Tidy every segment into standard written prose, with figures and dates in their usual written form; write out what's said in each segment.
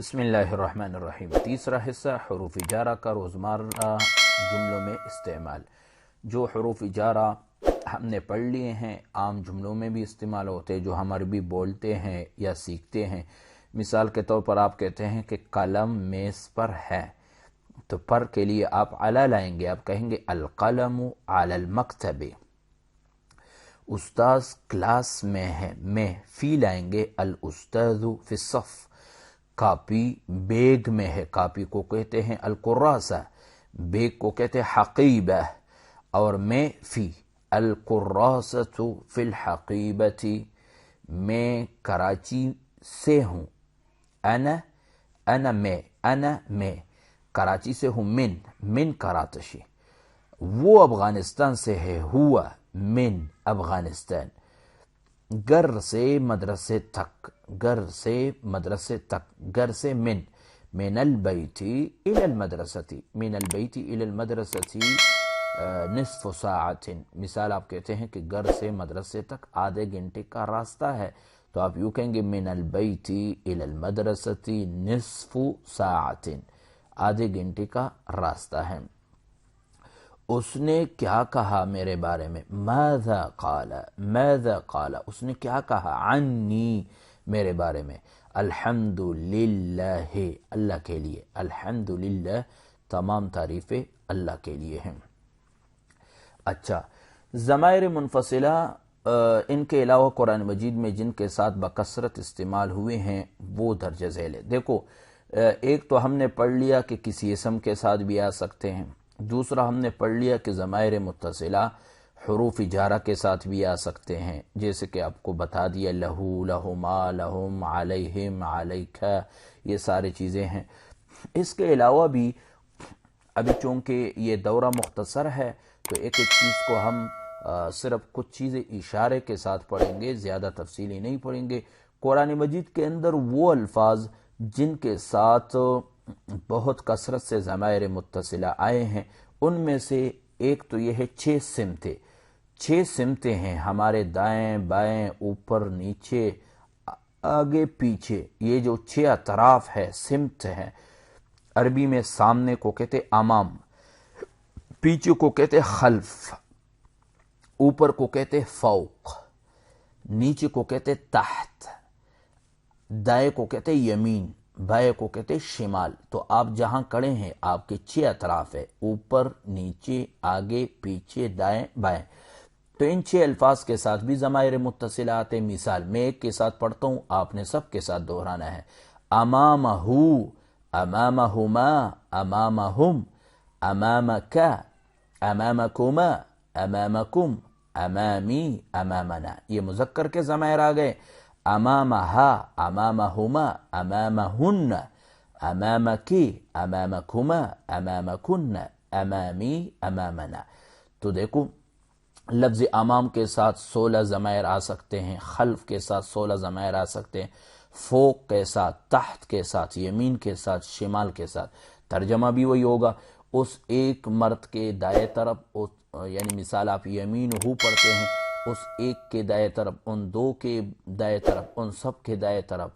بسم اللہ الرحمن الرحیم۔ تیسرا حصہ حروف جارہ کا روزمرہ جملوں میں استعمال۔ جو حروف جارہ ہم نے پڑھ لیے ہیں عام جملوں میں بھی استعمال ہوتے، جو ہم عربی بولتے ہیں یا سیکھتے ہیں۔ مثال کے طور پر آپ کہتے ہیں کہ قلم میز پر ہے، تو پر کے لیے آپ علی لائیں گے، آپ کہیں گے القلم علی المکتب۔ استاذ کلاس میں ہے، میں فی لائیں گے الاستاذ فی الصف۔ کاپی بیگ میں ہے، کاپی کو کہتے ہیں الکراسہ، بیگ کو کہتے ہیں حقیبہ، اور میں فی الکراسۃ فی الحقیبۃ، میں کراچی سے ہوں، انا میں کراچی سے ہوں، من کراتشی، وہ افغانستان سے ہے، ہوا من افغانستان۔ گھر سے مدرسے تک، گھر سے مدرسے تک، گھر سے من البیت الی المدرسۃ، من البیت الی المدرسۃ نصف ساعۃ۔ مثال آپ کہتے ہیں کہ گھر سے مدرسے تک آدھے گھنٹے کا راستہ ہے، تو آپ یوں کہیں گے من البیت الی المدرسۃ نصف ساعۃ، آدھے گھنٹے کا راستہ ہے۔ اس نے کیا کہا میرے بارے میں، ماذا قال، ماذا قال، اس نے کیا کہا عنی، میرے بارے میں۔ الحمدللہ، اللہ کے لیے، الحمدللہ تمام تعریفیں اللہ کے لیے ہیں۔ اچھا، ضمائر منفصلہ ان کے علاوہ قرآن مجید میں جن کے ساتھ بکثرت استعمال ہوئے ہیں وہ درج ذیل ہے۔ دیکھو، ایک تو ہم نے پڑھ لیا کہ کسی اسم کے ساتھ بھی آ سکتے ہیں، دوسرا ہم نے پڑھ لیا کہ ضمائر متصلہ حروف جارہ کے ساتھ بھی آ سکتے ہیں، جیسے کہ آپ کو بتا دیا لہو، لہما، لہم، علیہم، علیکہ، یہ سارے چیزیں ہیں۔ اس کے علاوہ بھی ابھی چونکہ یہ دورہ مختصر ہے تو ایک ایک چیز کو ہم صرف کچھ چیزیں اشارے کے ساتھ پڑھیں گے، زیادہ تفصیلی نہیں پڑھیں گے۔ قرآن مجید کے اندر وہ الفاظ جن کے ساتھ بہت کثرت سے ضمائر متصلہ آئے ہیں، ان میں سے ایک تو یہ ہے 6 سمتیں۔ 6 سمتیں ہیں ہمارے دائیں بائیں اوپر نیچے آگے پیچھے، یہ جو 6 اطراف ہے، سمت ہے۔ عربی میں سامنے کو کہتے امام، پیچھے کو کہتے خلف، اوپر کو کہتے فوق، نیچے کو کہتے تحت، دائیں کو کہتے یمین، بائیں کو کہتے شمال۔ تو آپ جہاں کھڑے ہیں آپ کے 6 اطراف ہے، اوپر نیچے آگے پیچھے دائیں بائیں۔ تو ان 6 الفاظ کے ساتھ بھی ضمائر متصلہ آتے۔ مثال میں ایک کے ساتھ پڑھتا ہوں، آپ نے سب کے ساتھ دہرانا ہے۔ امامہ، امامہما، امامہم، امامک، امامکما، امامکم، امامی، امامنا، یہ مذکر کے ضمائر آ گئے۔ امامہا، امامہما، امامہن، امامکی، امامکما، امامکن، امامی، امامنا۔ تو دیکھو، لفظ امام کے ساتھ 16 ضمائر آ سکتے ہیں، خلف کے ساتھ 16 ضمائر آ سکتے ہیں، فوق کے ساتھ، تحت کے ساتھ، یمین کے ساتھ، شمال کے ساتھ۔ ترجمہ بھی وہی ہوگا، اس ایک مرد کے دائیں طرف، یعنی مثال آپ یمین ہو پڑھتے ہیں، اس ایک کے دائیں طرف، ان 2 کے دائیں طرف، ان سب کے دائیں طرف،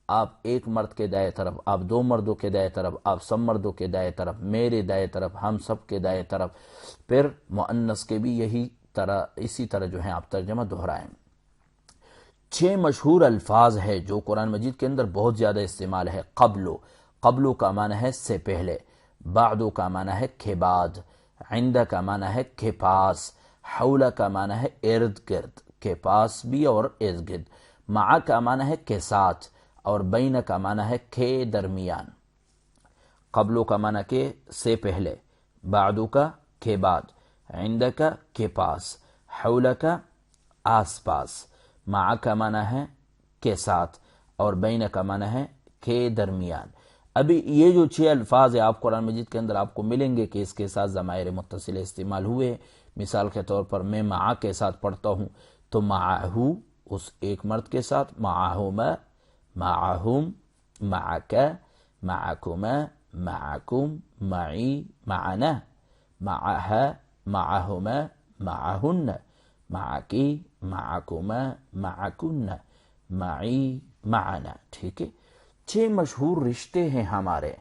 آپ ایک مرد کے دائیں طرف، آپ 2 مردوں کے دائیں طرف، آپ سب مردوں کے دائیں طرف، میرے دائیں طرف، ہم سب کے دائیں طرف۔ پھر مؤنث کے بھی یہی طرح، اسی طرح جو ہیں آپ ترجمہ دہرائیں۔ 6 مشہور الفاظ ہے جو قرآن مجید کے اندر بہت زیادہ استعمال ہے۔ قبلو، قبلو کا معنی ہے سے پہلے، بعدو کا معنی ہے کے بعد، عند کا معنی ہے کے پاس، حول کا معنی ہے ارد گرد، کے پاس بھی اور ارد گرد، مع کا معنی ہے کے ساتھ، اور بین کا معنی ہے کے درمیان۔ قبلو کا معنی کے سے پہلے، بعدو کا کے بعد، عند کا کے پاس، حول کا آس پاس، مع کا معنی ہے کے ساتھ، اور بین کا معنی ہے کے درمیان۔ ابھی یہ جو 6 الفاظ ہیں آپ قرآن مجید کے اندر آپ کو ملیں گے کہ اس کے ساتھ ضمائر متصلہ استعمال ہوئے۔ مثال کے طور پر میں مع کے ساتھ پڑھتا ہوں تو معہو، اس ایک مرد کے ساتھ، معہما، معہم، معک، معکما، معکم، معی، معنا، معہا، معہما، معہن، معکی، معکما، معکن، معی، معنا۔ ٹھیک ہے، 6 مشہور رشتے ہیں ہمارے،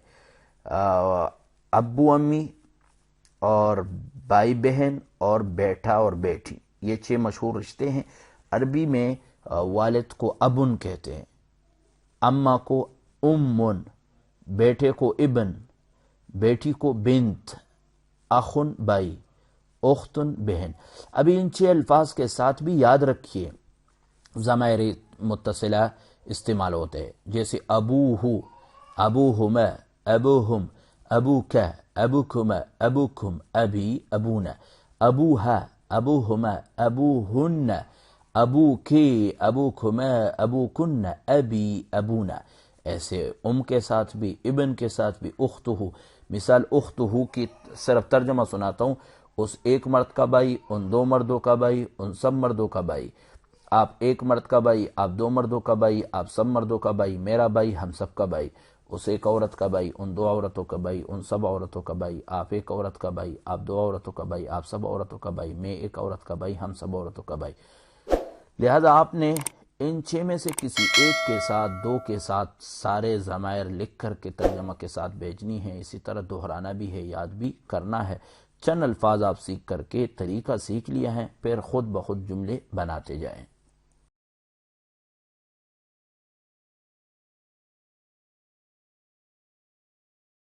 ابو امی اور بھائی بہن اور بیٹا اور بیٹی، یہ 6 مشہور رشتے ہیں۔ عربی میں والد کو ابن کہتے ہیں، اماں کو امن، بیٹے کو ابن، بیٹی کو بنت، اخن بھائی، اختن بہن۔ ابھی ان 6 الفاظ کے ساتھ بھی یاد رکھیے ضمائر متصلہ استعمال ہوتے ہیں، جیسے ابوہ، ابوہما، ابوہم، ابوکا، ابوکما، ابوکم، ابی، ابونا، ابوہا، ابوہما، ابوہن، ابوکی، ابوکما، ابوکن، ابی، ابونا۔ ایسے ام کے ساتھ بھی، ابن کے ساتھ بھی، اختہ، مثال اختہ کی صرف ترجمہ سناتا ہوں، اس ایک مرد کا بھائی، ان 2 مردوں کا بھائی، ان سب مردوں کا بھائی، آپ ایک مرد کا بھائی، آپ 2 مردوں کا بھائی، آپ سب مردوں کا بھائی، میرا بھائی، ہم سب کا بھائی، اس ایک عورت کا بھائی، ان 2 عورتوں کا بھائی، ان سب عورتوں کا بھائی، آپ ایک عورت کا بھائی، آپ 2 عورتوں کا بھائی، آپ سب عورتوں کا بھائی، میں ایک عورت کا بھائی، ہم سب عورتوں کا بھائی۔ لہذا آپ نے ان 6 میں سے کسی ایک کے ساتھ، 2 کے ساتھ سارے ضمائر لکھ کر کے ترجمہ کے ساتھ بھیجنی ہے۔ اسی طرح دہرانا بھی ہے، یاد بھی کرنا ہے۔ چند الفاظ آپ سیکھ کر کے طریقہ سیکھ لیا ہے، پھر خود بخود جملے بناتے جائیں۔